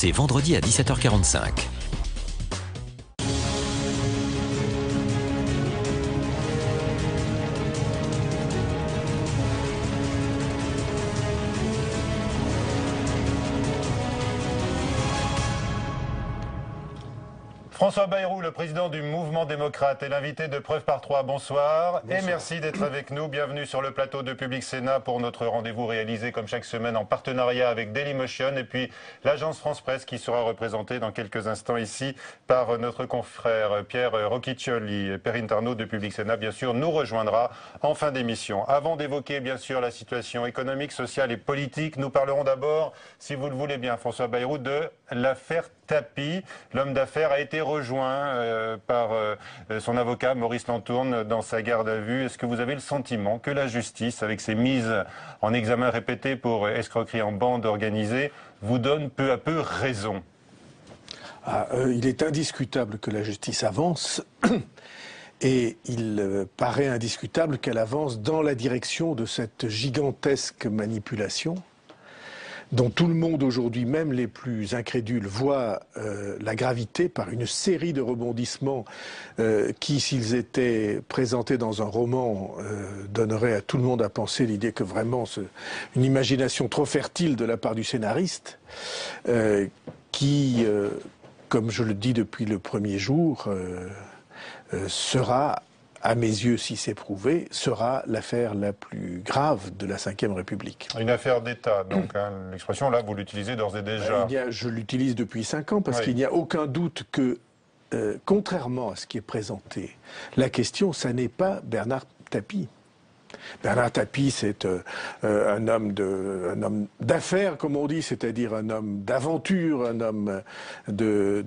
c'est vendredi à 17h45. François Bayrou, le président du Mouvement démocrate, est l'invité de Preuve par 3. Bonsoir. Bonsoir. Et merci d'être avec nous. Bienvenue sur le plateau de Public Sénat pour notre rendez-vous réalisé comme chaque semaine en partenariat avec Dailymotion et puis l'agence France Presse qui sera représentée dans quelques instants ici par notre confrère Pierre Rocchiccioli. Perrine Tarnaud de Public Sénat, bien sûr, nous rejoindra en fin d'émission. Avant d'évoquer, bien sûr, la situation économique, sociale et politique, nous parlerons d'abord, si vous le voulez bien, François Bayrou, de l'affaire Tapie. L'homme d'affaires a été rejoint par son avocat Maurice Lantourne dans sa garde à vue. Est-ce que vous avez le sentiment que la justice, avec ses mises en examen répétées pour escroquerie en bande organisée, vous donne peu à peu raison ? Il est indiscutable que la justice avance et il paraît indiscutable qu'elle avance dans la direction de cette gigantesque manipulation dont tout le monde aujourd'hui, même les plus incrédules, voit la gravité par une série de rebondissements qui, s'ils étaient présentés dans un roman, donneraient à tout le monde à penser l'idée que vraiment une imagination trop fertile de la part du scénariste, qui, comme je le dis depuis le premier jour, sera, à mes yeux, si c'est prouvé, sera l'affaire la plus grave de la Ve République. Une affaire d'État, donc hein, l'expression là, vous l'utilisez d'ores et déjà. Je l'utilise depuis 5 ans parce qu'il n'y a aucun doute que, contrairement à ce qui est présenté, la question, ça n'est pas Bernard Tapie. Bernard Tapie, c'est un homme d'affaires, comme on dit, c'est-à-dire un homme d'aventure, un homme de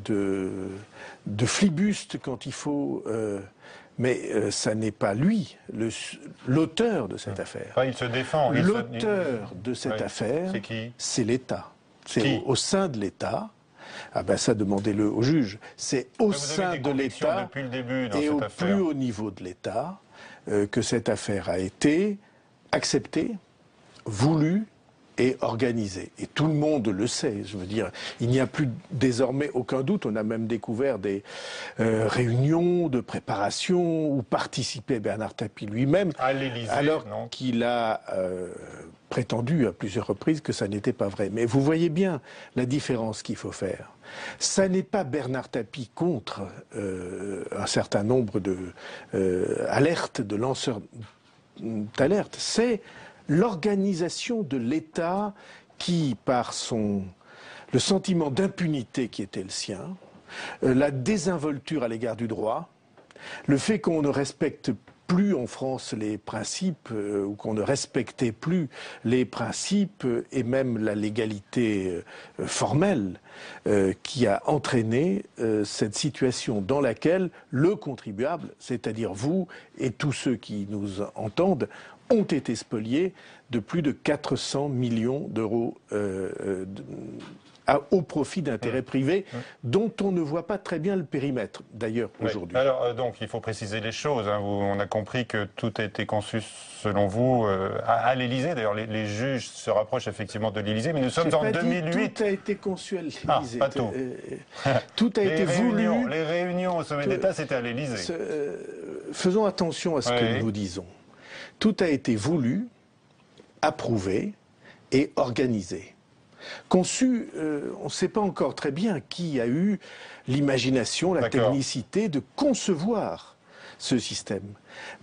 flibuste quand il faut... Mais ça n'est pas lui, l'auteur de cette affaire. Enfin, il se défend. L'auteur de cette affaire, c'est qui ? C'est l'État. C'est au sein de l'État. Ah ben ça, demandez-le au juge. C'est au sein de l'État et au plus haut niveau de l'État que cette affaire a été acceptée, voulue et organisée. Et tout le monde le sait, je veux dire, il n'y a plus désormais aucun doute. On a même découvert des réunions de préparation où participait Bernard Tapie lui-même, alors qu'il a prétendu à plusieurs reprises que ça n'était pas vrai. Mais vous voyez bien la différence qu'il faut faire. Ça n'est pas Bernard Tapie contre un certain nombre d'alertes, de lanceurs d'alerte, c'est l'organisation de l'État qui, par le sentiment d'impunité qui était le sien, la désinvolture à l'égard du droit, le fait qu'on ne respecte plus en France les principes ou qu'on ne respectait plus les principes et même la légalité formelle qui a entraîné cette situation dans laquelle le contribuable, c'est-à-dire vous et tous ceux qui nous entendent, ont été spoliés de plus de 400 millions d'euros au profit d'intérêts privés dont on ne voit pas très bien le périmètre, d'ailleurs, aujourd'hui. Alors, donc, il faut préciser les choses. Hein. On a compris que tout a été conçu, selon vous, à l'Élysée. D'ailleurs, les juges se rapprochent effectivement de l'Élysée, mais nous sommes en 2008. Tout a été conçu à l'Élysée. Ah, pas tout. Tout a été voulu. Les réunions au sommet d'État, c'était à l'Élysée. Faisons attention à ce que nous disons. Tout a été voulu, approuvé et organisé. Conçu, on ne sait pas encore très bien qui a eu l'imagination, la technicité de concevoir ce système.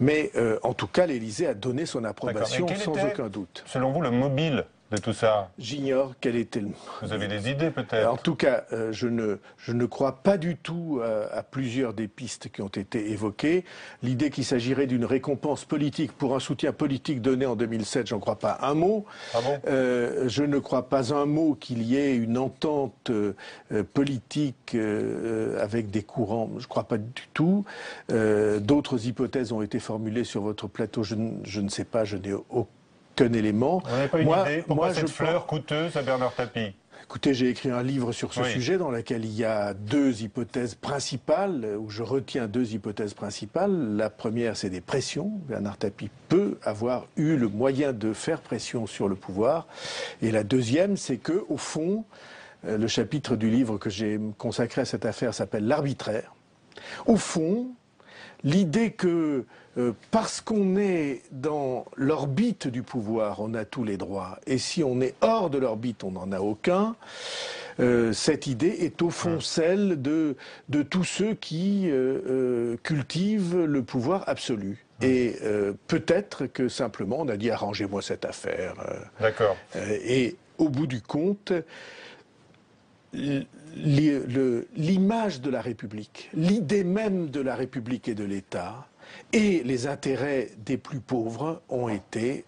Mais en tout cas, l'Élysée a donné son approbation sans aucun doute. Selon vous, le mobile de tout ça? J'ignore quel était le... Vous avez des idées peut-être? En tout cas, je ne crois pas du tout à plusieurs des pistes qui ont été évoquées. L'idée qu'il s'agirait d'une récompense politique pour un soutien politique donné en 2007, j'en crois pas un mot. Ah bon? Je ne crois pas un mot qu'il y ait une entente politique avec des courants. Je ne crois pas du tout. D'autres hypothèses ont été formulées sur votre plateau. Je ne sais pas, je n'ai aucun élément. Vous n'avez pas une idée? Pourquoi cette fleur coûteuse à Bernard Tapie? Écoutez, j'ai écrit un livre sur ce sujet dans lequel il y a deux hypothèses principales, où je retiens deux hypothèses principales. La première, c'est des pressions. Bernard Tapie peut avoir eu le moyen de faire pression sur le pouvoir. Et la deuxième, c'est que, au fond, le chapitre du livre que j'ai consacré à cette affaire s'appelle « L'arbitraire ». Au fond, l'idée que parce qu'on est dans l'orbite du pouvoir, on a tous les droits, et si on est hors de l'orbite, on n'en a aucun, cette idée est au fond celle de tous ceux qui cultivent le pouvoir absolu. Et peut-être que simplement on a dit arrangez-moi cette affaire. D'accord. Et au bout du compte, l'image de la République, l'idée même de la République et de l'État, et les intérêts des plus pauvres ont été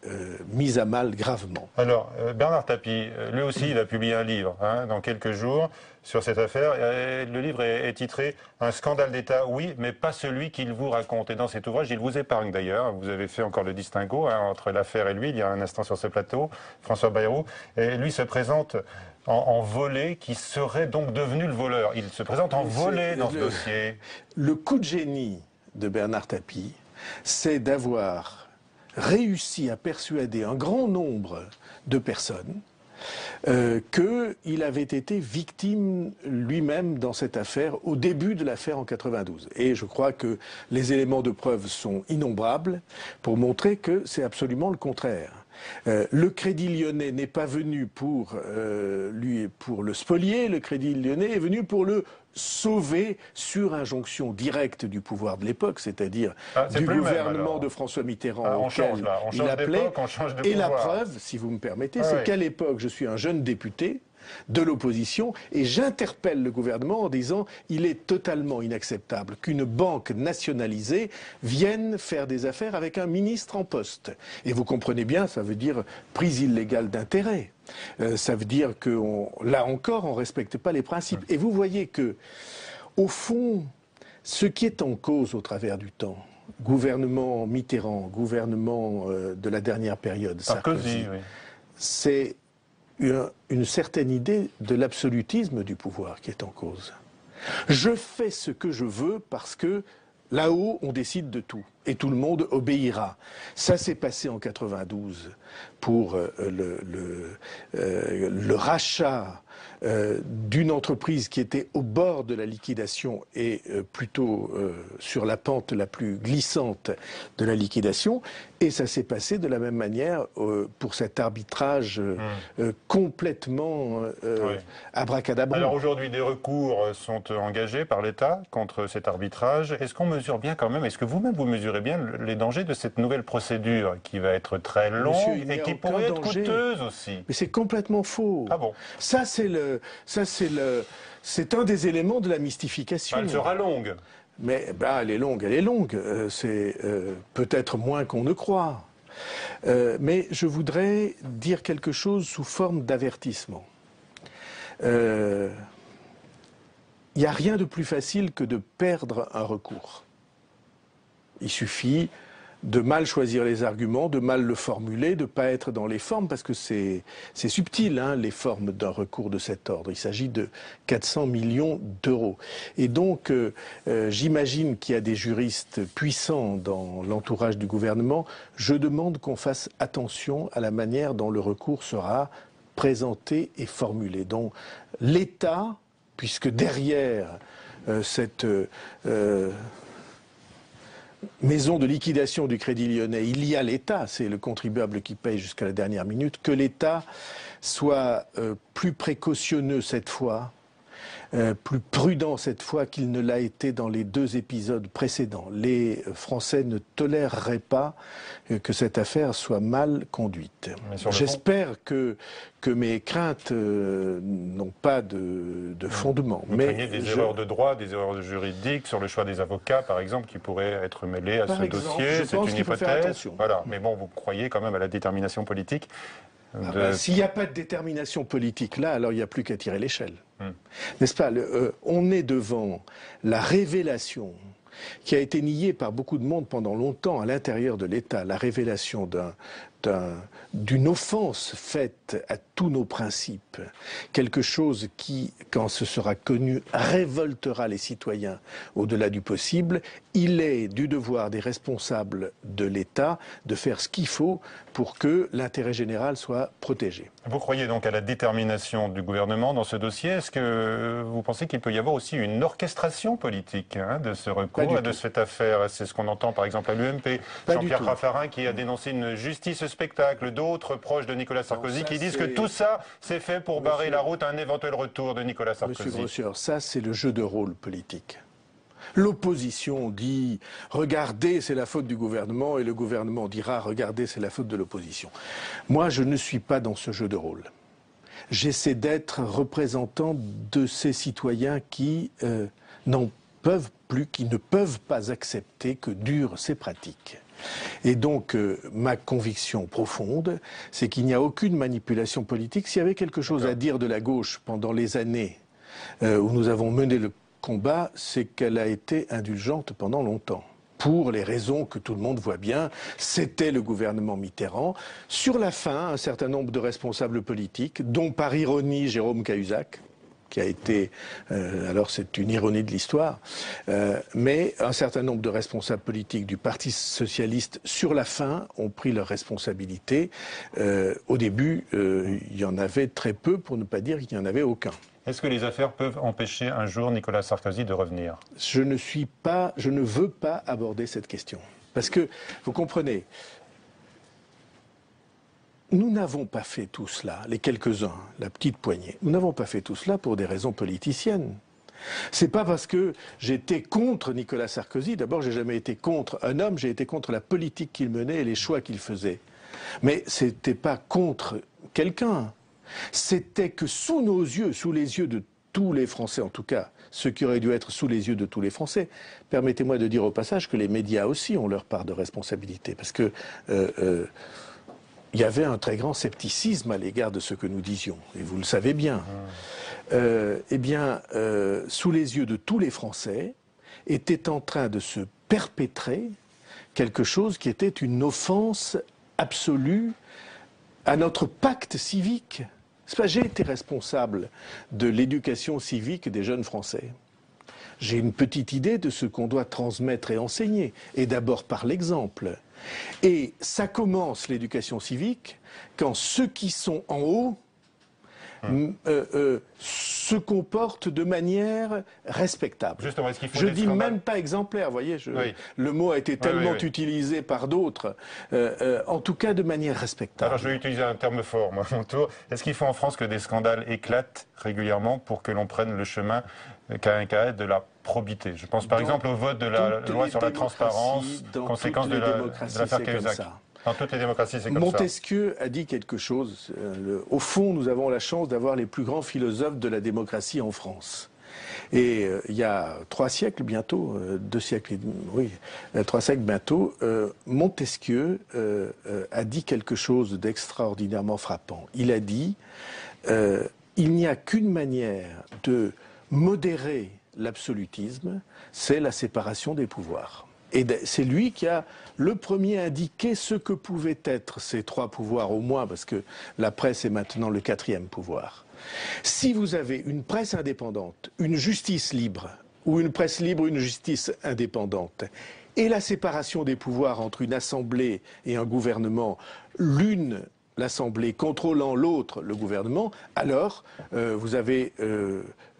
mis à mal gravement. Alors, Bernard Tapie, lui aussi, il a publié un livre dans quelques jours sur cette affaire. Le livre est titré « Un scandale d'État, oui, mais pas celui qu'il vous raconte ». Et dans cet ouvrage, il vous épargne d'ailleurs. Vous avez fait encore le distinguo entre l'affaire et lui, il y a un instant sur ce plateau, François Bayrou. Et lui se présente en volé, qui serait donc devenu le voleur. Il se présente en volé dans ce dossier. Le coup de génie de Bernard Tapie, c'est d'avoir réussi à persuader un grand nombre de personnes qu'il avait été victime lui-même dans cette affaire, au début de l'affaire en 92. Et je crois que les éléments de preuve sont innombrables pour montrer que c'est absolument le contraire. Le Crédit Lyonnais n'est pas venu pour le spolier, le Crédit Lyonnais est venu pour le sauver sur injonction directe du pouvoir de l'époque, c'est-à-dire du gouvernement de François Mitterrand auquel il appelait. Et la preuve, si vous me permettez, c'est qu'à l'époque, je suis un jeune député de l'opposition et j'interpelle le gouvernement en disant il est totalement inacceptable qu'une banque nationalisée vienne faire des affaires avec un ministre en poste. Et vous comprenez bien, ça veut dire prise illégale d'intérêt. Ça veut dire que là encore, on ne respecte pas les principes. Et vous voyez que, au fond, ce qui est en cause au travers du temps, gouvernement Mitterrand, gouvernement de la dernière période, Sarkozy, c'est une certaine idée de l'absolutisme du pouvoir qui est en cause. Je fais ce que je veux parce que là-haut, on décide de tout et tout le monde obéira. Ça s'est passé en 92 pour le rachat d'une entreprise qui était au bord de la liquidation et plutôt sur la pente la plus glissante de la liquidation. Et ça s'est passé de la même manière pour cet arbitrage complètement abracadabrant. Alors aujourd'hui, des recours sont engagés par l'État contre cet arbitrage. Est-ce qu'on mesure bien quand même, est-ce que vous-même vous mesurez bien les dangers de cette nouvelle procédure qui va être très longue et qui pourrait être coûteuse aussi? Mais c'est complètement faux. Ah bon? Ça, c'est un des éléments de la mystification. Elle sera longue. Mais elle est longue. C'est peut-être moins qu'on ne croit. Mais je voudrais dire quelque chose sous forme d'avertissement. Il n'y a rien de plus facile que de perdre un recours. Il suffit de mal choisir les arguments, de mal le formuler, de ne pas être dans les formes, parce que c'est subtil, les formes d'un recours de cet ordre. Il s'agit de 400 millions d'euros. Et donc, j'imagine qu'il y a des juristes puissants dans l'entourage du gouvernement. Je demande qu'on fasse attention à la manière dont le recours sera présenté et formulé. Donc, l'État, puisque derrière cette maison de liquidation du Crédit Lyonnais, il y a l'État, c'est le contribuable qui paye jusqu'à la dernière minute, que l'État soit plus précautionneux cette fois, plus prudent cette fois qu'il ne l'a été dans les 2 épisodes précédents. Les Français ne toléreraient pas que cette affaire soit mal conduite. J'espère que mes craintes n'ont pas de fondement. Vous craignez des erreurs de droit, des erreurs juridiques sur le choix des avocats, par exemple, qui pourraient être mêlés à ce dossier. C'est une hypothèse. Voilà. Mais bon, vous croyez quand même à la détermination politique. S'il n'y a pas de détermination politique là, alors il n'y a plus qu'à tirer l'échelle. N'est-ce pas? On est devant la révélation qui a été niée par beaucoup de monde pendant longtemps à l'intérieur de l'État, la révélation d'un d'une offense faite à tous nos principes, quelque chose qui, quand ce sera connu, révoltera les citoyens au-delà du possible, il est du devoir des responsables de l'État de faire ce qu'il faut pour que l'intérêt général soit protégé. Vous croyez donc à la détermination du gouvernement dans ce dossier? Est-ce que vous pensez qu'il peut y avoir aussi une orchestration politique de ce recours et de cette affaire? C'est ce qu'on entend par exemple à l'UMP. Jean-Pierre Raffarin qui a dénoncé une justice spectacle, d'autres proches de Nicolas Sarkozy qui disent que tout ça c'est fait pour barrer la route à un éventuel retour de Nicolas Sarkozy. Monsieur Grossieur, ça c'est le jeu de rôle politique. L'opposition dit « regardez, c'est la faute du gouvernement » et le gouvernement dira « regardez, c'est la faute de l'opposition ». Moi, je ne suis pas dans ce jeu de rôle. J'essaie d'être représentant de ces citoyens qui n'en peuvent plus, qui ne peuvent pas accepter que durent ces pratiques. Et donc, ma conviction profonde, c'est qu'il n'y a aucune manipulation politique. S'il y avait quelque chose à dire de la gauche pendant les années où nous avons mené le combat, c'est qu'elle a été indulgente pendant longtemps. Pour les raisons que tout le monde voit bien, c'était le gouvernement Mitterrand. Sur la fin, un certain nombre de responsables politiques, dont par ironie Jérôme Cahuzac, qui a été, alors c'est une ironie de l'histoire, mais un certain nombre de responsables politiques du Parti socialiste, sur la fin, ont pris leurs responsabilités. Au début, il y en avait très peu, pour ne pas dire qu'il n'y en avait aucun. Est-ce que les affaires peuvent empêcher un jour Nicolas Sarkozy de revenir? Je ne veux pas aborder cette question. Parce que, vous comprenez, nous n'avons pas fait tout cela, les quelques-uns, la petite poignée, nous n'avons pas fait tout cela pour des raisons politiciennes. C'est pas parce que j'étais contre Nicolas Sarkozy, d'abord j'ai jamais été contre un homme, j'ai été contre la politique qu'il menait et les choix qu'il faisait. Mais c'était pas contre quelqu'un. C'était que sous nos yeux, sous les yeux de tous les Français en tout cas, ceux qui auraient dû être sous les yeux de tous les Français, permettez-moi de dire au passage que les médias aussi ont leur part de responsabilité, parce que il y avait un très grand scepticisme à l'égard de ce que nous disions, et vous le savez bien. Eh bien, sous les yeux de tous les Français, était en train de se perpétrer quelque chose qui était une offense absolue à notre pacte civique. J'ai été responsable de l'éducation civique des jeunes Français. J'ai une petite idée de ce qu'on doit transmettre et enseigner, et d'abord par l'exemple. Et ça commence, l'éducation civique, quand ceux qui sont en haut se comportent de manière respectable. Justement, est-ce qu'il faut je dis même pas exemplaire, vous voyez, oui. Le mot a été tellement utilisé par d'autres, en tout cas de manière respectable. Alors je vais utiliser un terme fort, moi, à mon tour. Est-ce qu'il faut en France que des scandales éclatent régulière pour que l'on prenne le chemin de la probité? Je pense par exemple au vote de la loi sur la transparence, conséquence de l'affaire Cahuzac. Dans toutes les démocraties, c'est comme Montesquieu a dit quelque chose. Au fond, nous avons la chance d'avoir les plus grands philosophes de la démocratie en France. Et il y a 3 siècles bientôt, 2 siècles, oui, 3 siècles bientôt, Montesquieu a dit quelque chose d'extraordinairement frappant. Il a dit il n'y a qu'une manière de modérer l'absolutisme, c'est la séparation des pouvoirs. Et c'est lui qui a le premier indiqué ce que pouvaient être ces 3 pouvoirs au moins, parce que la presse est maintenant le 4e pouvoir. Si vous avez une presse indépendante, une justice libre, ou une presse libre, une justice indépendante, et la séparation des pouvoirs entre une assemblée et un gouvernement, l'Assemblée contrôlant l'autre, le gouvernement, alors vous avez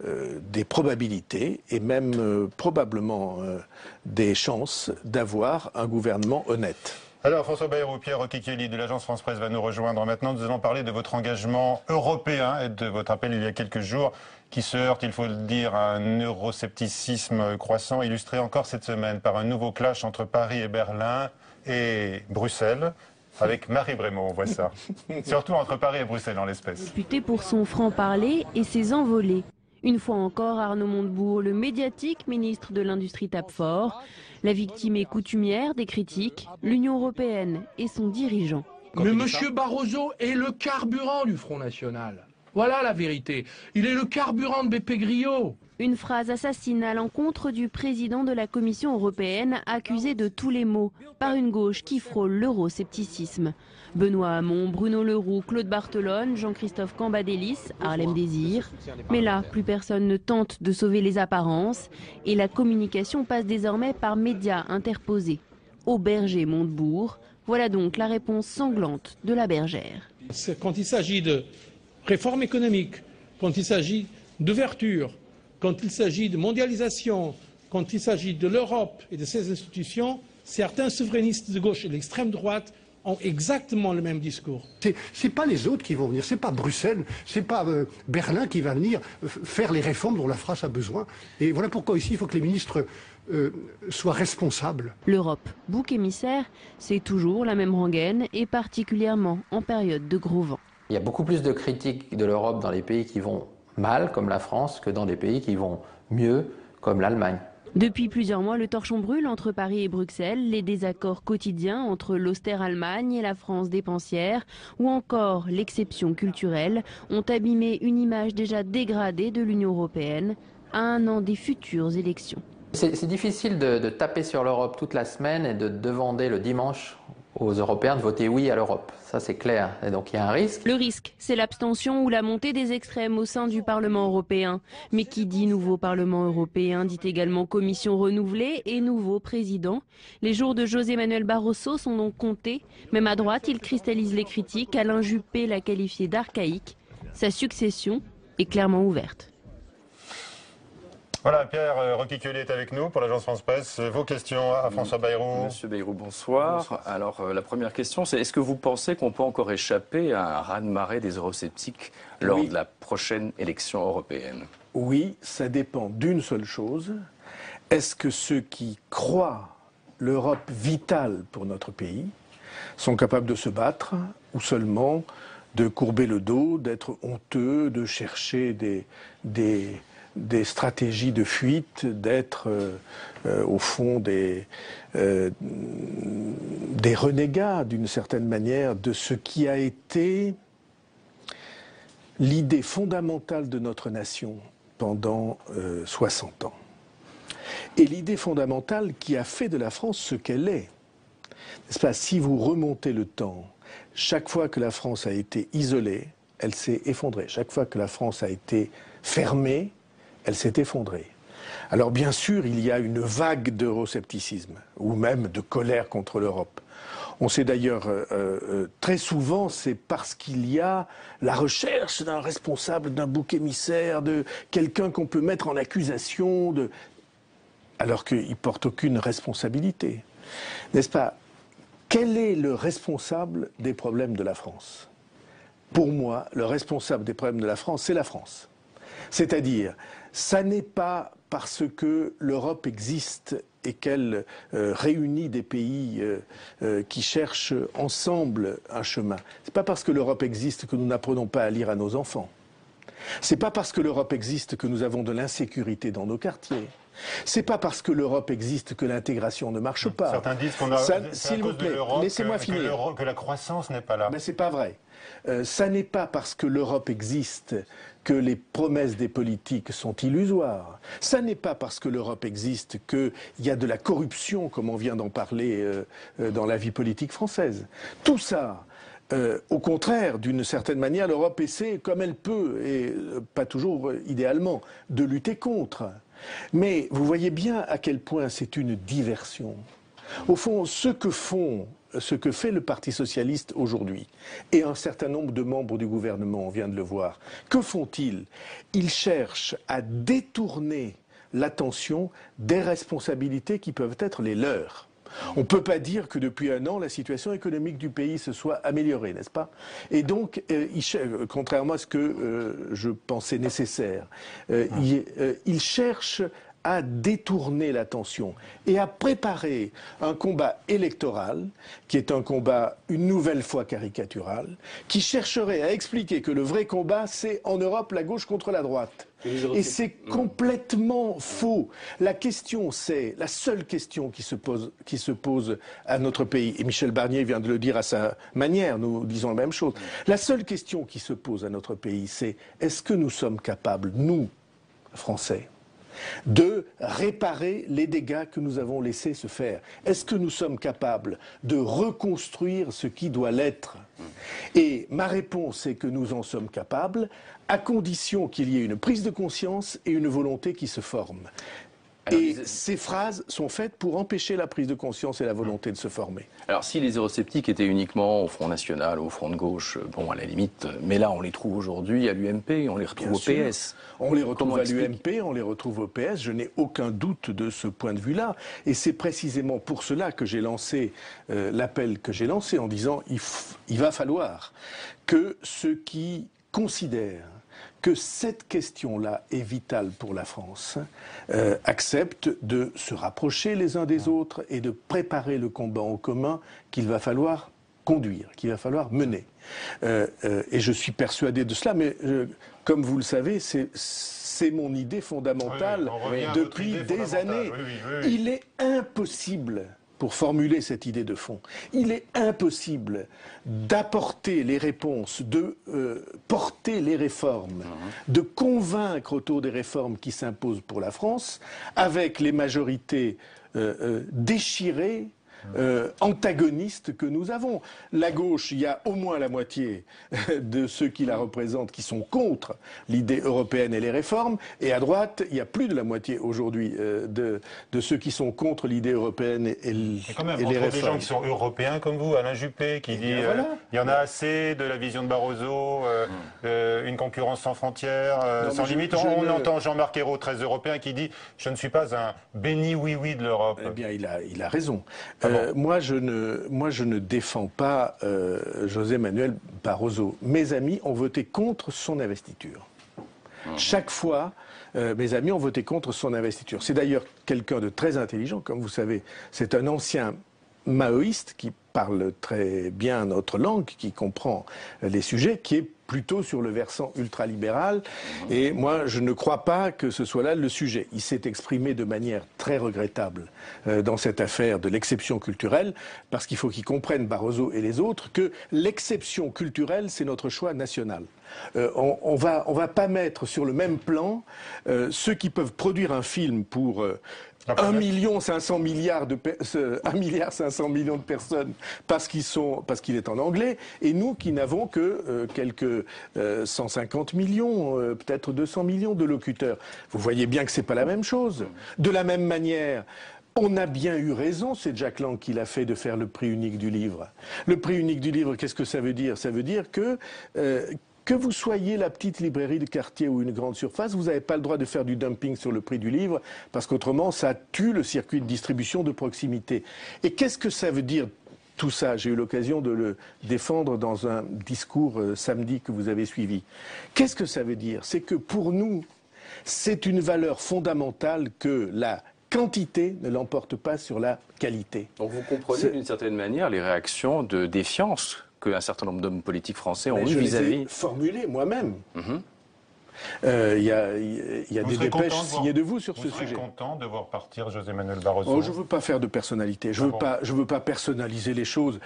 des probabilités et même probablement des chances d'avoir un gouvernement honnête. Alors François Bayrou, Pierre Okikieli de l'agence France-Presse va nous rejoindre maintenant. Nous allons parler de votre engagement européen et de votre appel il y a quelques jours qui se heurte, il faut le dire, à un euroscepticisme croissant, illustré encore cette semaine par un nouveau clash entre Paris et Berlin et Bruxelles. Avec Marie Brémond, on voit ça. Surtout entre Paris et Bruxelles, en l'espèce. Réputé pour son franc-parler et ses envolées. Une fois encore, Arnaud Montebourg, le médiatique ministre de l'Industrie, tape fort. La victime est coutumière des critiques, l'Union européenne et son dirigeant. Mais M. Barroso est le carburant du Front National. Voilà la vérité. Il est le carburant de Beppe Grillo. Une phrase assassine à l'encontre du président de la Commission européenne, accusé de tous les maux par une gauche qui frôle l'euroscepticisme. Benoît Hamon, Bruno Le Roux, Claude Barthelone, Jean-Christophe Cambadélis, Harlem Désir. Mais là, plus personne ne tente de sauver les apparences et la communication passe désormais par médias interposés. Auberger-Montebourg, voilà donc la réponse sanglante de la bergère. Quand il s'agit de réforme économique, quand il s'agit d'ouverture, quand il s'agit de mondialisation, quand il s'agit de l'Europe et de ses institutions, certains souverainistes de gauche et de l'extrême droite ont exactement le même discours. C'est pas les autres qui vont venir, c'est pas Bruxelles, c'est pas Berlin qui va venir faire les réformes dont la France a besoin. Et voilà pourquoi ici il faut que les ministres soient responsables. L'Europe, bouc émissaire, c'est toujours la même rengaine et particulièrement en période de gros vent. Il y a beaucoup plus de critiques de l'Europe dans les pays qui vont mal, comme la France, que dans des pays qui vont mieux, comme l'Allemagne. Depuis plusieurs mois, le torchon brûle entre Paris et Bruxelles. Les désaccords quotidiens entre l'austère Allemagne et la France dépensière, ou encore l'exception culturelle, ont abîmé une image déjà dégradée de l'Union européenne à un an des futures élections. C'est difficile de taper sur l'Europe toute la semaine et de demander le dimanche aux Européens de voter oui à l'Europe. Ça, c'est clair. Et donc, il y a un risque. Le risque, c'est l'abstention ou la montée des extrêmes au sein du Parlement européen. Mais qui dit nouveau Parlement européen dit également commission renouvelée et nouveau président. Les jours de José Manuel Barroso sont donc comptés. Même à droite, il cristallise les critiques. Alain Juppé l'a qualifié d'archaïque. Sa succession est clairement ouverte. Voilà, Pierre Roquiquelier est avec nous pour l'agence France-Presse. Vos questions à François Bayrou. Monsieur Bayrou, bonsoir. Alors, la première question, c'est est-ce que vous pensez qu'on peut encore échapper à un raz-de-marée des eurosceptiques lors de la prochaine élection européenne? Oui, ça dépend d'une seule chose. Est-ce que ceux qui croient l'Europe vitale pour notre pays sont capables de se battre ou seulement de courber le dos, d'être honteux, de chercher des stratégies de fuite, d'être au fond des renégats d'une certaine manière de ce qui a été l'idée fondamentale de notre nation pendant 60 ans. Et l'idée fondamentale qui a fait de la France ce qu'elle est. N'est-ce pas? Si vous remontez le temps, chaque fois que la France a été isolée, elle s'est effondrée. Chaque fois que la France a été fermée, elle s'est effondrée. Alors bien sûr, il y a une vague d'euroscepticisme, ou même de colère contre l'Europe. On sait d'ailleurs, très souvent, c'est parce qu'il y a la recherche d'un responsable, d'un bouc émissaire, de quelqu'un qu'on peut mettre en accusation, alors qu'il ne porte aucune responsabilité. N'est-ce pas? Quel est le responsable des problèmes de la France? Pour moi, le responsable des problèmes de la France, c'est la France. C'est-à-dire, ça n'est pas parce que l'Europe existe et qu'elle réunit des pays qui cherchent ensemble un chemin. C'est pas parce que l'Europe existe que nous n'apprenons pas à lire à nos enfants. C'est pas parce que l'Europe existe que nous avons de l'insécurité dans nos quartiers. C'est pas parce que l'Europe existe que l'intégration ne marche pas. Certains disent qu'on a, s'il vous plaît, laissez-moi finir. Que la croissance n'est pas là. Ben, c'est pas vrai. Ça n'est pas parce que l'Europe existe que les promesses des politiques sont illusoires. Ça n'est pas parce que l'Europe existe qu'il y a de la corruption, comme on vient d'en parler dans la vie politique française. Tout ça, au contraire, d'une certaine manière, l'Europe essaie, comme elle peut, et pas toujours idéalement, de lutter contre. Mais vous voyez bien à quel point c'est une diversion. Au fond, ce que fait le Parti socialiste aujourd'hui, et un certain nombre de membres du gouvernement, on vient de le voir, que font-ils? Ils cherchent à détourner l'attention des responsabilités qui peuvent être les leurs. On ne peut pas dire que depuis un an, la situation économique du pays se soit améliorée, n'est-ce pas? Et donc, contrairement à ce que je pensais nécessaire, ils cherchent à détourner l'attention et à préparer un combat électoral qui est un combat une nouvelle fois caricatural, qui chercherait à expliquer que le vrai combat c'est en Europe la gauche contre la droite. Et c'est complètement faux. La question c'est, la seule question qui se pose à notre pays, et Michel Barnier vient de le dire à sa manière, nous disons la même chose, la seule question qui se pose à notre pays c'est est-ce que nous sommes capables, nous, Français, de réparer les dégâts que nous avons laissés se faire. Est-ce que nous sommes capables de reconstruire ce qui doit l'être? Et ma réponse est que nous en sommes capables, à condition qu'il y ait une prise de conscience et une volonté qui se forment. Et ces phrases sont faites pour empêcher la prise de conscience et la volonté de se former. Alors si les eurosceptiques étaient uniquement au Front National, au Front de Gauche, bon à la limite, mais là on les trouve aujourd'hui à l'UMP, on les retrouve au PS. On les retrouve à l'UMP, on les retrouve au PS, je n'ai aucun doute de ce point de vue-là. Et c'est précisément pour cela que j'ai lancé l'appel que j'ai lancé en disant il va falloir que ceux qui considèrent que cette question-là est vitale pour la France, acceptent de se rapprocher les uns des autres et de préparer le combat en commun qu'il va falloir conduire, qu'il va falloir mener. Et je suis persuadé de cela, mais comme vous le savez, c'est mon idée fondamentale depuis des années. Il est impossible, pour formuler cette idée de fond, il est impossible d'apporter les réponses, de porter les réformes, de convaincre autour des réformes qui s'imposent pour la France, avec les majorités déchirées, antagonistes que nous avons. La gauche, il y a au moins la moitié de ceux qui la représentent qui sont contre l'idée européenne et les réformes, et à droite, il y a plus de la moitié aujourd'hui de ceux qui sont contre l'idée européenne et les réformes. Des gens qui sont européens comme vous, Alain Juppé, qui dit il y en a assez de la vision de Barroso, une concurrence sans frontières, sans limite. On entend Jean-Marc Ayrault, très européen, qui dit je ne suis pas un béni oui-oui de l'Europe. Eh bien, il a raison. Moi, je ne défends pas José Manuel Barroso. Mes amis ont voté contre son investiture. Chaque fois, mes amis ont voté contre son investiture. C'est d'ailleurs quelqu'un de très intelligent, comme vous savez. C'est un ancien maoïste qui parle très bien notre langue, qui comprend les sujets, qui est plutôt sur le versant ultralibéral. Et moi, je ne crois pas que ce soit là le sujet. Il s'est exprimé de manière très regrettable dans cette affaire de l'exception culturelle, parce qu'il faut qu'ils comprennent, Barroso et les autres, que l'exception culturelle, c'est notre choix national. On va pas mettre sur le même plan ceux qui peuvent produire un film pour 1,5 milliard de personnes parce qu'il est en anglais, et nous qui n'avons que quelques 150 millions, peut-être 200 millions de locuteurs. Vous voyez bien que c'est pas la même chose. De la même manière, on a bien eu raison, c'est Jack Lang qui l'a fait, de faire le prix unique du livre. Le prix unique du livre, qu'est-ce que ça veut dire? Ça veut dire que vous soyez la petite librairie de quartier ou une grande surface, vous n'avez pas le droit de faire du dumping sur le prix du livre, parce qu'autrement, ça tue le circuit de distribution de proximité. Et qu'est-ce que ça veut dire tout ça? J'ai eu l'occasion de le défendre dans un discours samedi que vous avez suivi. Qu'est-ce que ça veut dire? C'est que pour nous, c'est une valeur fondamentale que la quantité ne l'emporte pas sur la qualité. Donc vous comprenez d'une certaine manière les réactions de défiance qu'un certain nombre d'hommes politiques français ont eu vis-à-vis. Je les ai formulées moi-même. Il y a des dépêches signées de vous sur ce sujet. Vous serez content de voir partir José Manuel Barroso? Je ne veux pas faire de personnalité. Je veux pas personnaliser les choses.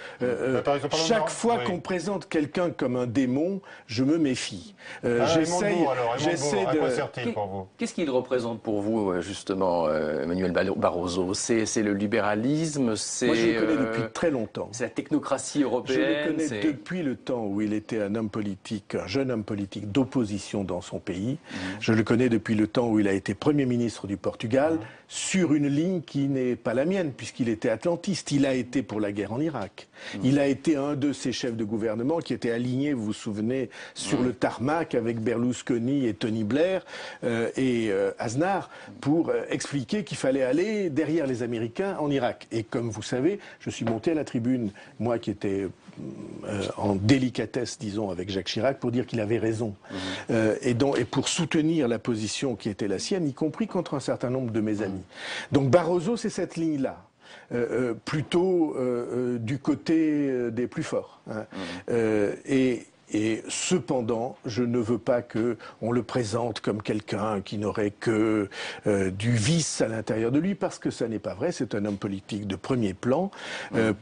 Chaque fois qu'on présente quelqu'un comme un démon, je me méfie. J'essaie de... À quoi sert-il pour vous? Qu'est-ce qu'il représente pour vous, justement, Emmanuel Barroso? C'est le libéralisme, moi, je le connais depuis très longtemps. C'est la technocratie européenne. Je le connais depuis le temps où il était un homme politique, un jeune homme politique d'opposition dans son pays. Je le connais depuis le temps où il a été Premier ministre du Portugal, sur une ligne qui n'est pas la mienne, puisqu'il était atlantiste. Il a été pour la guerre en Irak. Il a été un de ces chefs de gouvernement qui était aligné, vous vous souvenez, sur le tarmac avec Berlusconi et Tony Blair et Aznar, pour expliquer qu'il fallait aller derrière les Américains en Irak. Et comme vous savez, je suis monté à la tribune, moi qui étais en délicatesse, disons, avec Jacques Chirac, pour dire qu'il avait raison. Et pour soutenir la position qui était la sienne, y compris contre un certain nombre de mes amis. Donc Barroso, c'est cette ligne-là. Plutôt du côté des plus forts. Et Et cependant, je ne veux pas qu'on le présente comme quelqu'un qui n'aurait que du vice à l'intérieur de lui, parce que ça n'est pas vrai. C'est un homme politique de premier plan.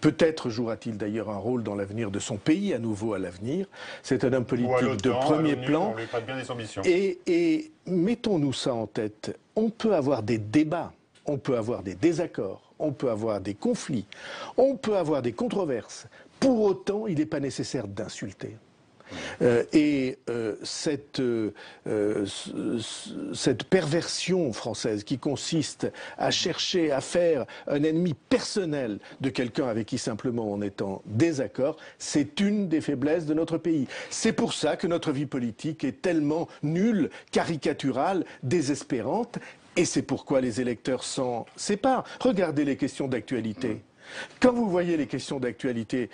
Peut-être jouera-t-il d'ailleurs un rôle dans l'avenir de son pays, à nouveau à l'avenir. C'est un homme politique de premier plan. On lui prête bien des ambitions. Et mettons-nous ça en tête. On peut avoir des débats, on peut avoir des désaccords, on peut avoir des conflits, on peut avoir des controverses. Pour autant, il n'est pas nécessaire d'insulter. Cette perversion française qui consiste à chercher à faire un ennemi personnel de quelqu'un avec qui simplement on est en désaccord, c'est une des faiblesses de notre pays. C'est pour ça que notre vie politique est tellement nulle, caricaturale, désespérante, et c'est pourquoi les électeurs s'en séparent. Regardez les questions d'actualité. Quand vous voyez les questions d'actualité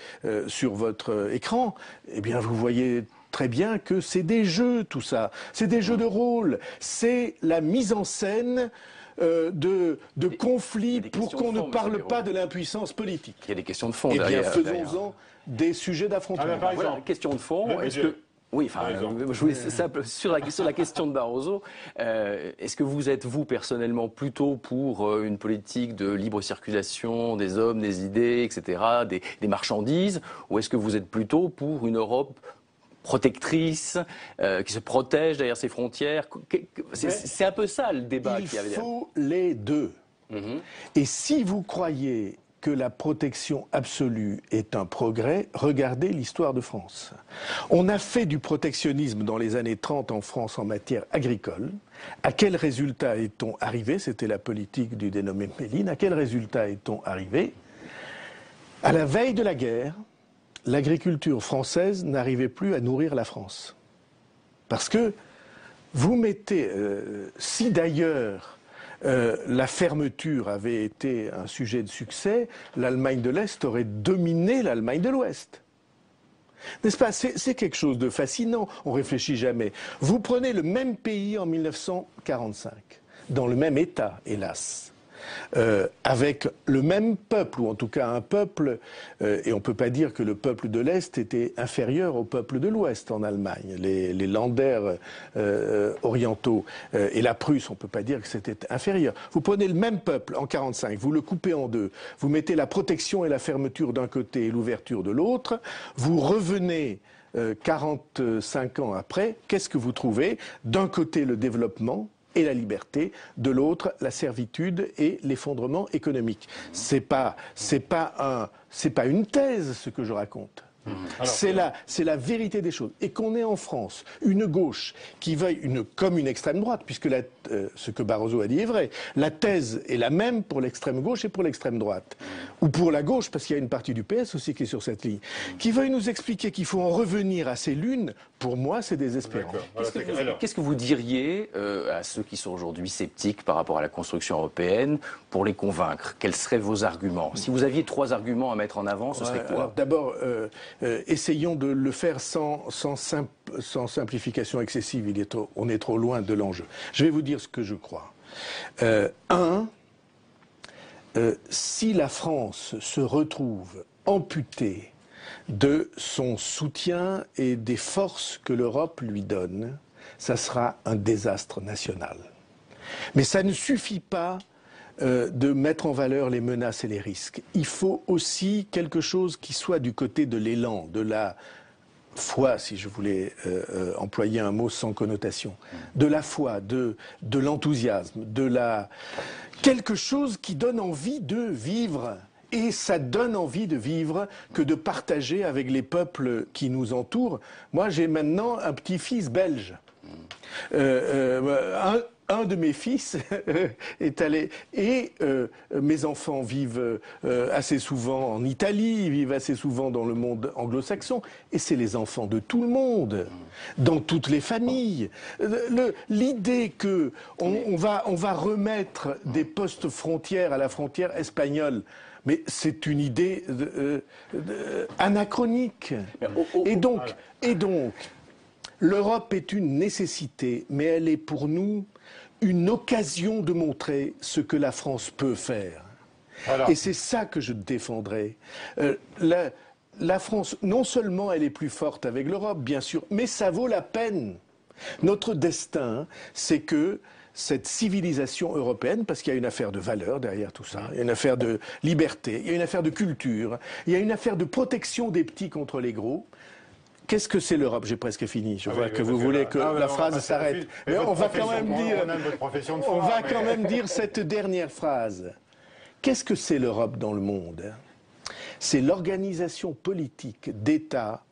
sur votre écran, eh bien vous voyez très bien que c'est des jeux, tout ça. C'est des jeux de rôle. C'est la mise en scène de conflits pour qu'on ne parle pas de l'impuissance politique. Il y a des questions de fond. Eh bien, faisons-en des sujets d'affrontement. Voilà, question de fond. Est-ce que... Oui, enfin, je voulais simple sur la question de Barroso. Est-ce que vous êtes, vous, personnellement, plutôt pour une politique de libre circulation des hommes, des idées, etc., des marchandises, ou est-ce que vous êtes plutôt pour une Europe protectrice, qui se protège derrière ses frontières? C'est un peu ça le débat qu'il y avait. Il faut les deux. Et si vous croyez que la protection absolue est un progrès, regardez l'histoire de France. On a fait du protectionnisme dans les années 30 en France en matière agricole. À quel résultat est-on arrivé? C'était la politique du dénommé Méline. À quel résultat est-on arrivé? À la veille de la guerre, l'agriculture française n'arrivait plus à nourrir la France. Parce que vous mettez, si d'ailleurs la fermeture avait été un sujet de succès, l'Allemagne de l'Est aurait dominé l'Allemagne de l'Ouest. N'est-ce pas? C'est quelque chose de fascinant, on réfléchit jamais. Vous prenez le même pays en 1945, dans le même état, hélas, avec le même peuple, ou en tout cas un peuple, et on ne peut pas dire que le peuple de l'Est était inférieur au peuple de l'Ouest en Allemagne. Les Länder orientaux et la Prusse, on ne peut pas dire que c'était inférieur. Vous prenez le même peuple en 1945, vous le coupez en deux, vous mettez la protection et la fermeture d'un côté et l'ouverture de l'autre, vous revenez 45 ans après, qu'est-ce que vous trouvez? D'un côté le développement et la liberté, de l'autre la servitude et l'effondrement économique. C'est pas une thèse ce que je raconte. C'est la vérité des choses. Et qu'on ait en France une gauche qui veuille, comme une extrême droite, puisque ce que Barroso a dit est vrai, la thèse est la même pour l'extrême gauche et pour l'extrême droite. Ou pour la gauche, parce qu'il y a une partie du PS aussi qui est sur cette ligne, qui veuille nous expliquer qu'il faut en revenir à ces lunes, pour moi c'est désespérant. Qu'est-ce que vous diriez à ceux qui sont aujourd'hui sceptiques par rapport à la construction européenne pour les convaincre? Quels seraient vos arguments? Si vous aviez 3 arguments à mettre en avant, ce serait quoi? D'abord, essayons de le faire sans simplification excessive. On est trop loin de l'enjeu. Je vais vous dire ce que je crois. Si la France se retrouve amputée de son soutien et des forces que l'Europe lui donne, ça sera un désastre national. Mais ça ne suffit pas de mettre en valeur les menaces et les risques. Il faut aussi quelque chose qui soit du côté de l'élan, de la foi, si je voulais employer un mot sans connotation, de la foi, de l'enthousiasme, quelque chose qui donne envie de vivre. Et ça donne envie de vivre que de partager avec les peuples qui nous entourent. Moi, j'ai maintenant un petit-fils belge. Un de mes fils est allé... Et mes enfants vivent assez souvent en Italie, ils vivent assez souvent dans le monde anglo-saxon. Et c'est les enfants de tout le monde, dans toutes les familles. L'idée que on va remettre des postes frontières à la frontière espagnole, mais c'est une idée anachronique. Et donc, l'Europe est une nécessité, mais elle est pour nous une occasion de montrer ce que la France peut faire. Voilà. Et c'est ça que je défendrai. la France, non seulement elle est plus forte avec l'Europe, bien sûr, mais ça vaut la peine. Notre destin, c'est que cette civilisation européenne, parce qu'il y a une affaire de valeur derrière tout ça, il y a une affaire de liberté, il y a une affaire de culture, il y a une affaire de protection des petits contre les gros. Qu'est-ce que c'est l'Europe? J'ai presque fini. Je vois que vous voulez que la phrase s'arrête. Mais on va quand même dire cette dernière phrase. Qu'est-ce que c'est l'Europe dans le monde? C'est l'organisation politique d'États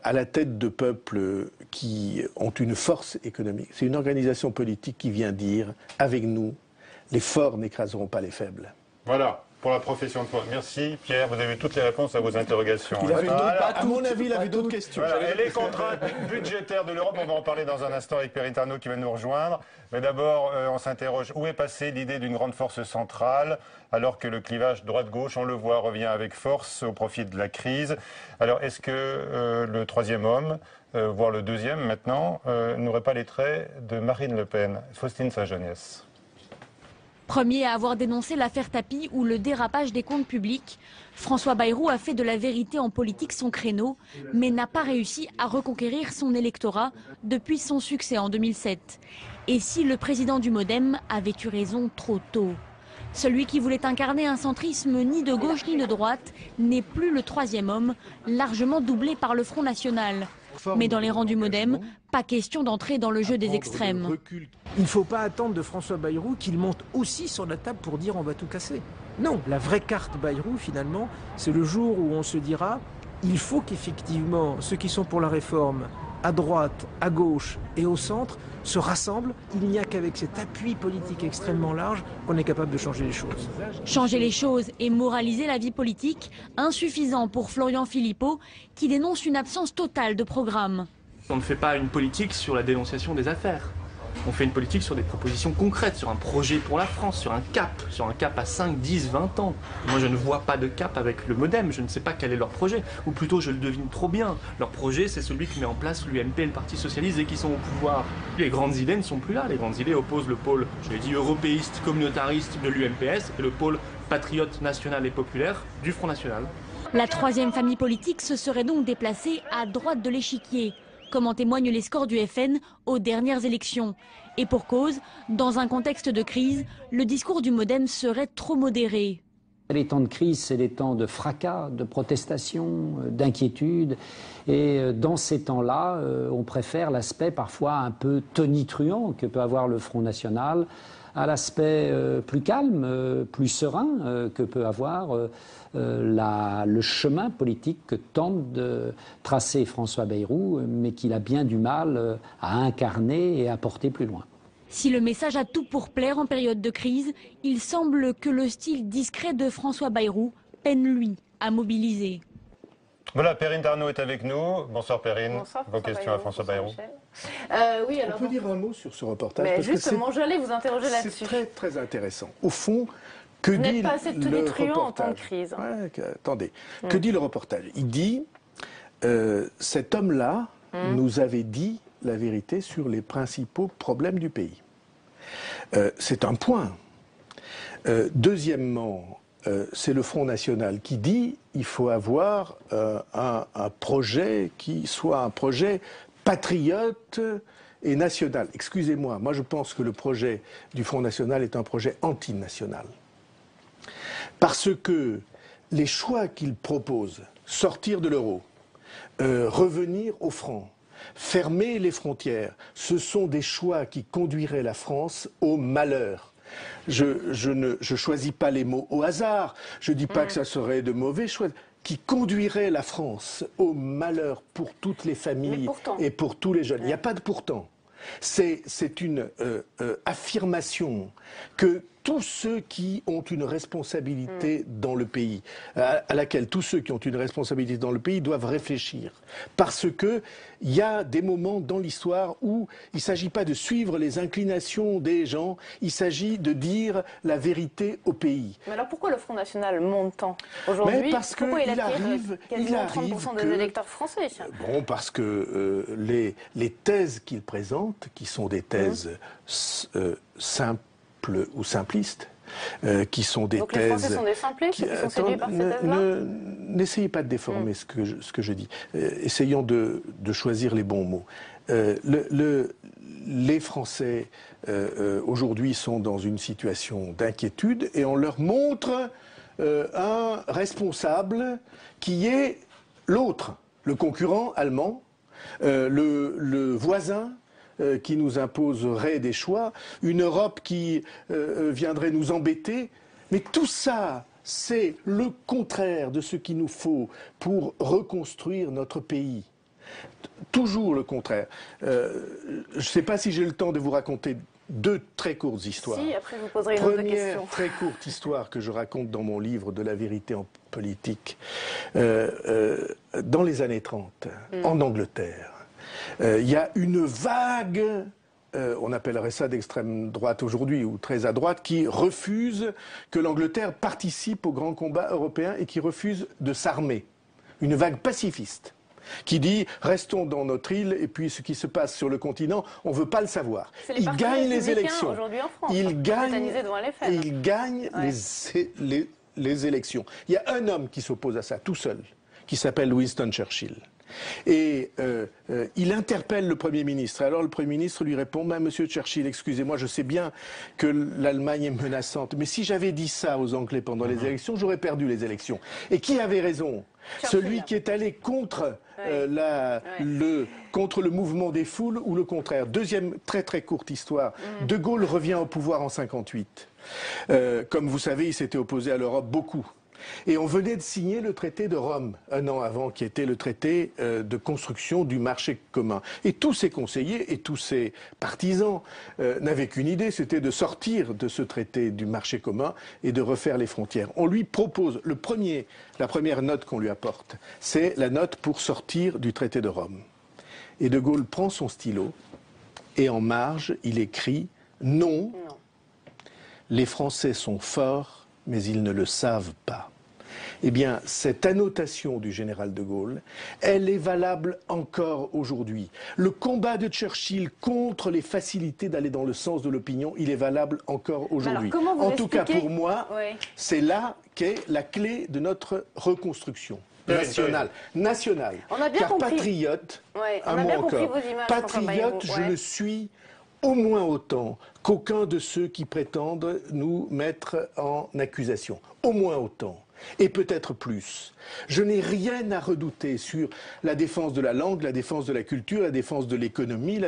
à la tête de peuples qui ont une force économique. C'est une organisation politique qui vient dire, avec nous, les forts n'écraseront pas les faibles. Voilà. Pour la profession de foi. Merci Pierre, vous avez toutes les réponses à vos interrogations. À mon avis, il avait d'autres questions. Voilà. Et les contraintes budgétaires de l'Europe, on va en parler dans un instant avec Perrine Tarnaud qui va nous rejoindre. Mais d'abord, on s'interroge, où est passée l'idée d'une grande force centrale, alors que le clivage droite-gauche, on le voit, revient avec force au profit de la crise. Alors, est-ce que le troisième homme, voire le deuxième maintenant, n'aurait pas les traits de Marine Le Pen? Faustine Saint-Genès. Premier à avoir dénoncé l'affaire Tapie ou le dérapage des comptes publics, François Bayrou a fait de la vérité en politique son créneau, mais n'a pas réussi à reconquérir son électorat depuis son succès en 2007. Et si le président du MoDem avait eu raison trop tôt? Celui qui voulait incarner un centrisme ni de gauche ni de droite n'est plus le troisième homme, largement doublé par le Front National. Mais dans les rangs du MoDem, pas question d'entrer dans le jeu des extrêmes. Il ne faut pas attendre de François Bayrou qu'il monte aussi sur la table pour dire on va tout casser. Non, la vraie carte Bayrou finalement, c'est le jour où on se dira il faut qu'effectivement ceux qui sont pour la réforme, à droite, à gauche et au centre, se rassemblent. Il n'y a qu'avec cet appui politique extrêmement large qu'on est capable de changer les choses. Changer les choses et moraliser la vie politique, insuffisant pour Florian Philippot, qui dénonce une absence totale de programme. On ne fait pas une politique sur la dénonciation des affaires. On fait une politique sur des propositions concrètes, sur un projet pour la France, sur un cap à 5, 10, 20 ans. Moi, je ne vois pas de cap avec le MoDem, je ne sais pas quel est leur projet. Ou plutôt, je le devine trop bien. Leur projet, c'est celui que met en place l'UMP et le Parti Socialiste et qui sont au pouvoir. Les grandes idées ne sont plus là. Les grandes idées opposent le pôle, je l'ai dit, européiste, communautariste de l'UMPS et le pôle patriote national et populaire du Front National. La troisième famille politique se serait donc déplacée à droite de l'échiquier, comme en témoignent les scores du FN aux dernières élections. Et pour cause, dans un contexte de crise, le discours du MoDem serait trop modéré. Les temps de crise, c'est des temps de fracas, de protestation, d'inquiétude. Et dans ces temps-là, on préfère l'aspect parfois un peu tonitruant que peut avoir le Front National à l'aspect plus calme, plus serein que peut avoir le chemin politique que tente de tracer François Bayrou, mais qu'il a bien du mal à incarner et à porter plus loin. Si le message a tout pour plaire en période de crise, il semble que le style discret de François Bayrou peine, lui, à mobiliser. Voilà, Perrine Tarnaud est avec nous. Bonsoir Perrine. Bonsoir, vos questions à François Bayrou. Oui, alors, on peut dire un mot sur ce reportage? Mais justement, j'allais vous interroger là-dessus. C'est très très intéressant. Au fond, que dit le reportage? Vous n'êtes pas assez tonitruant en temps de crise. Attendez, que dit le reportage? Il dit, cet homme-là nous avait dit la vérité sur les principaux problèmes du pays. C'est un point. Deuxièmement, c'est le Front National qui dit il faut avoir un projet qui soit un projet patriote et national. Excusez-moi, moi je pense que le projet du Front National est un projet antinational. Parce que les choix qu'il propose, sortir de l'euro, revenir au franc, fermer les frontières, ce sont des choix qui conduiraient la France au malheur. Je ne choisis pas les mots au hasard, je ne dis pas que ça serait de mauvais choix, qui conduiraient la France au malheur pour toutes les familles et pour tous les jeunes. Il n'y a pas de pourtant. C'est une affirmation que tous ceux qui ont une responsabilité dans le pays, à laquelle tous ceux qui ont une responsabilité dans le pays doivent réfléchir. Parce qu'il y a des moments dans l'histoire où il ne s'agit pas de suivre les inclinations des gens, il s'agit de dire la vérité au pays. Mais alors pourquoi le Front National monte tant aujourd'hui? Pourquoi il attire quasiment 30% des électeurs français? Bon, parce que les thèses qu'il présente, qui sont des thèses simples ou simplistes, qui sont des Donc thèses... les Français sont des simplistes qui sont séduits par ces thèses-là? N'essayez pas de déformer ce que je dis. Essayons de choisir les bons mots. Les Français, aujourd'hui, sont dans une situation d'inquiétude et on leur montre un responsable qui est l'autre, le concurrent allemand, le voisin qui nous imposerait des choix, une Europe qui viendrait nous embêter. Mais tout ça, c'est le contraire de ce qu'il nous faut pour reconstruire notre pays. Toujours le contraire. Je ne sais pas si j'ai le temps de vous raconter deux très courtes histoires. Si, après vous poserez une autre question. Première très courte histoire que je raconte dans mon livre de la vérité en politique. Dans les années 30, en Angleterre, il y a une vague, on appellerait ça d'extrême droite aujourd'hui, ou très à droite, qui refuse que l'Angleterre participe au grand combat européen et qui refuse de s'armer. Une vague pacifiste qui dit restons dans notre île et puis ce qui se passe sur le continent, on ne veut pas le savoir. Ils gagnent les élections. Aujourd'hui en France, ils gagnent les élections. Il y a un homme qui s'oppose à ça, tout seul, qui s'appelle Winston Churchill. Et il interpelle le Premier ministre. Alors le Premier ministre lui répond « Monsieur Churchill, excusez-moi, je sais bien que l'Allemagne est menaçante, mais si j'avais dit ça aux Anglais pendant les élections, j'aurais perdu les élections. » Et qui avait raison? Celui qui est allé contre, contre le mouvement des foules ou le contraire? Deuxième très très courte histoire. De Gaulle revient au pouvoir en 58. Comme vous savez, il s'était opposé à l'Europe beaucoup. Et on venait de signer le traité de Rome, un an avant, qui était le traité de construction du marché commun. Et tous ses conseillers et tous ses partisans n'avaient qu'une idée, c'était de sortir de ce traité du marché commun et de refaire les frontières. On lui propose, la première note qu'on lui apporte, c'est la note pour sortir du traité de Rome. Et de Gaulle prend son stylo et en marge, il écrit « Non, les Français sont forts, mais ils ne le savent pas ». Eh bien, cette annotation du général de Gaulle, elle est valable encore aujourd'hui. Le combat de Churchill contre les facilités d'aller dans le sens de l'opinion, il est valable encore aujourd'hui. En tout cas, pour moi, c'est là qu'est la clé de notre reconstruction nationale. On a bien Car compris. Patriote, un mot encore, patriote, je le suis au moins autant qu'aucun de ceux qui prétendent nous mettre en accusation. Au moins autant. Et peut-être plus. Je n'ai rien à redouter sur la défense de la langue, la défense de la culture, la défense de l'économie,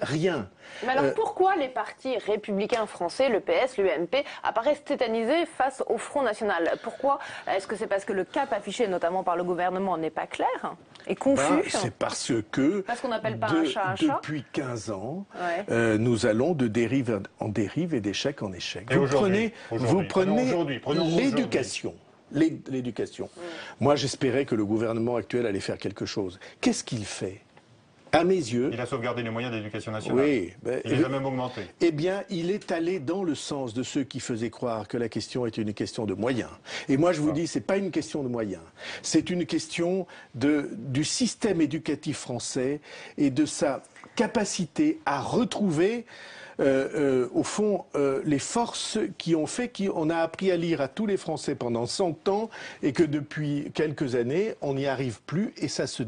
rien. Mais alors pourquoi les partis républicains français, le PS, l'UMP, apparaissent tétanisés face au Front National? Pourquoi? Est-ce que c'est parce que le cap affiché notamment par le gouvernement n'est pas clair et confus? C'est parce que qu'on n'appelle pas un chat un chat. Depuis 15 ans, nous allons de dérive en dérive et d'échec en échec. Et vous prenez l'éducation. L'éducation. Moi, j'espérais que le gouvernement actuel allait faire quelque chose. Qu'est-ce qu'il fait? À mes yeux... Il a sauvegardé les moyens d'éducation nationale. Oui. Il les a même augmentés. Eh bien, il est allé dans le sens de ceux qui faisaient croire que la question était une question de moyens. Et moi, je vous dis, c'est pas une question de moyens. C'est une question du système éducatif français et de sa capacité à retrouver... au fond, les forces qui ont fait qu'on a appris à lire à tous les Français pendant 100 ans et que depuis quelques années, on n'y arrive plus et ça se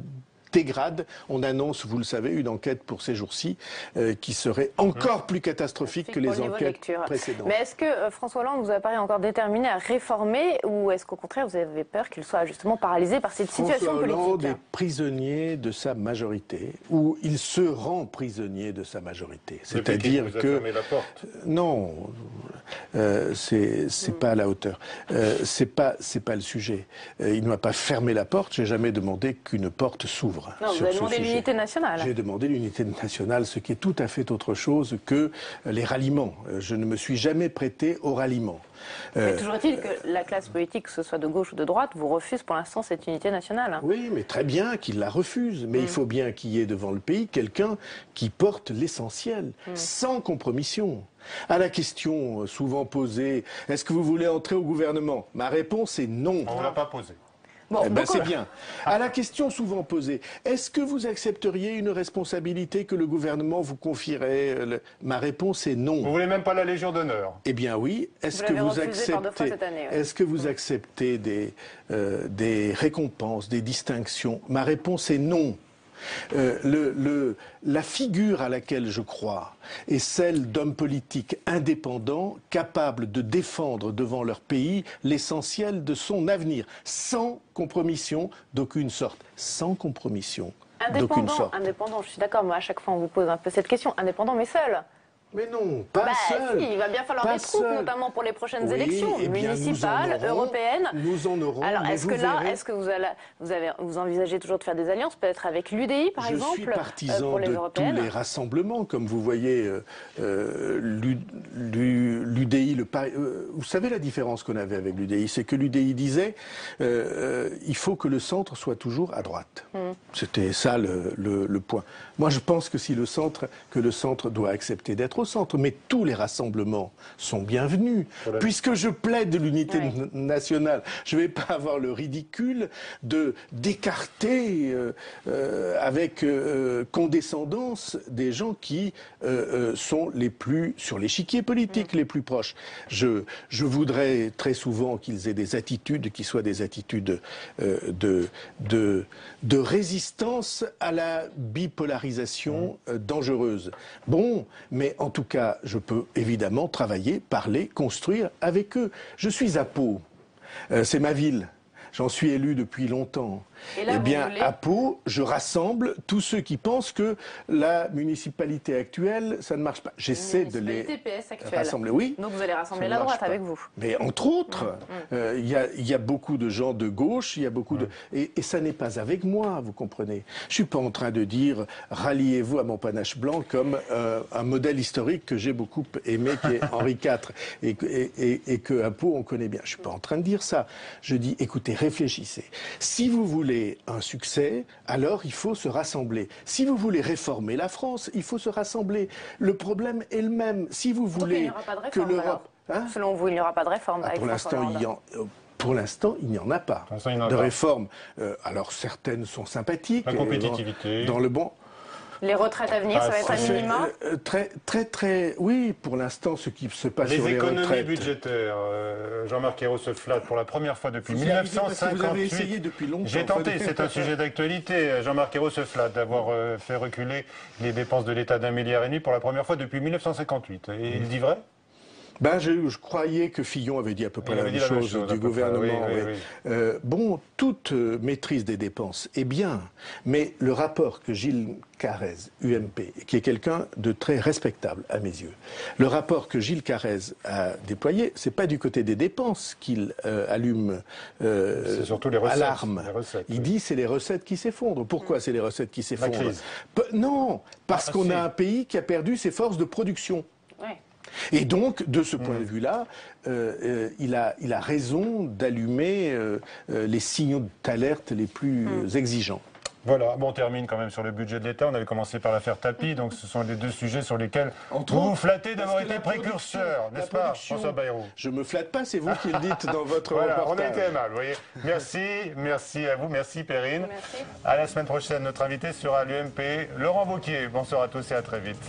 dégrade. On annonce, vous le savez, une enquête pour ces jours-ci qui serait encore plus catastrophique que les enquêtes précédentes. Mais est-ce que François Hollande vous apparaît encore déterminé à réformer ou est-ce qu'au contraire vous avez peur qu'il soit justement paralysé par cette situation politique? François Hollande est prisonnier de sa majorité ou il se rend prisonnier de sa majorité. C'est-à-dire que... la porte. Non, c'est pas à la hauteur. C'est pas le sujet. Il ne m'a pas fermé la porte. J'ai jamais demandé qu'une porte s'ouvre. Non, vous avez demandé l'unité nationale. J'ai demandé l'unité nationale, ce qui est tout à fait autre chose que les ralliements. Je ne me suis jamais prêté au ralliement. Mais toujours est-il que la classe politique, que ce soit de gauche ou de droite, vous refuse pour l'instant cette unité nationale. Oui, mais très bien qu'il la refuse. Mais il faut bien qu'il y ait devant le pays quelqu'un qui porte l'essentiel, sans compromission. À la question souvent posée, est-ce que vous voulez entrer au gouvernement? Ma réponse est non. On ne l'a pas posée. Bon, c'est bien. À la question souvent posée, est-ce que vous accepteriez une responsabilité que le gouvernement vous confierait? Ma réponse est non. Vous voulez même pas la Légion d'honneur? Eh bien oui. Est-ce que vous acceptez, est-ce que vous acceptez des récompenses, des distinctions? Ma réponse est non. La figure à laquelle je crois est celle d'hommes politiques indépendants, capables de défendre devant leur pays l'essentiel de son avenir, sans compromission d'aucune sorte. Sans compromission d'aucune sorte. Indépendant, je suis d'accord, moi à chaque fois on vous pose un peu cette question, indépendant mais seul. Mais non, pas seul. Si, il va bien falloir des troupes, notamment pour les prochaines élections municipales, européennes. Nous en aurons. Alors, est-ce que vous envisagez toujours de faire des alliances, peut-être avec l'UDI, par exemple, Je suis partisan pour les de européennes. tous les rassemblements, comme vous voyez, l'UDI. Vous savez la différence qu'on avait avec l'UDI, c'est que l'UDI disait il faut que le centre soit toujours à droite. C'était ça le point. Moi, je pense que le centre doit accepter d'être au centre, mais tous les rassemblements sont bienvenus. Voilà. Puisque je plaide l'unité nationale, je ne vais pas avoir le ridicule d'écarter avec condescendance des gens qui sont les plus, sur l'échiquier politique, les plus proches. Je voudrais très souvent qu'ils aient des attitudes qui soient des attitudes de résistance à la bipolarisation dangereuse. Bon, mais en tout cas, je peux évidemment travailler, parler, construire avec eux. Je suis à Pau. C'est ma ville. J'en suis élu depuis longtemps. Eh bien, à Pau, je rassemble tous ceux qui pensent que la municipalité actuelle, ça ne marche pas. J'essaie de les rassembler. Oui. Donc vous allez rassembler la droite avec vous. Mais entre autres, il y a beaucoup de gens de gauche, il y a beaucoup de... Et ça n'est pas avec moi, vous comprenez. Je suis pas en train de dire ralliez-vous à mon panache blanc comme un modèle historique que j'ai beaucoup aimé, qui est Henri IV, et que à Pau on connaît bien. Je suis pas en train de dire ça. Je dis écoutez, réfléchissez. Si vous voulez un succès, alors il faut se rassembler. Si vous voulez réformer la France, il faut se rassembler. Le problème est le même. Si vous voulez que l'Europe... Selon vous, il n'y aura pas de réforme avec Pour l'instant, il n'y en a pas de réforme. Alors certaines sont sympathiques. La compétitivité. Dans le bon... Les retraites à venir, ça va être un minimum. Oui, pour l'instant, ce qui se passe sur les retraites. Les économies budgétaires, Jean-Marc Ayrault se flatte pour la première fois depuis 1958. Vous avez essayé depuis longtemps. J'ai tenté, c'est un sujet d'actualité. Jean-Marc Ayrault se flatte d'avoir fait reculer les dépenses de l'État d'1,5 milliard pour la première fois depuis 1958. Et il dit vrai ? Je croyais que Fillon avait dit à peu près la même chose du gouvernement. Bon, toute maîtrise des dépenses est bien, mais le rapport que Gilles Carrez, UMP, qui est quelqu'un de très respectable à mes yeux, le rapport que Gilles Carrez a déployé, c'est pas du côté des dépenses qu'il allume alarme. Il dit c'est les recettes qui s'effondrent. Pourquoi c'est les recettes qui s'effondrent? Non, parce qu'on a un pays qui a perdu ses forces de production. Et donc, de ce point de vue-là, il a raison d'allumer les signaux d'alerte les plus exigeants. Voilà, bon, on termine quand même sur le budget de l'État. On avait commencé par l'affaire Tapie, donc ce sont les deux sujets sur lesquels vous vous flattez d'avoir été précurseur, n'est-ce pas, François Bayrou? Je me flatte pas, c'est vous qui le dites dans votre reportage. On a été mal, vous voyez. Merci à vous, merci Perrine. Merci. À la semaine prochaine, notre invité sera l'UMP, Laurent Wauquiez. Bonsoir à tous et à très vite.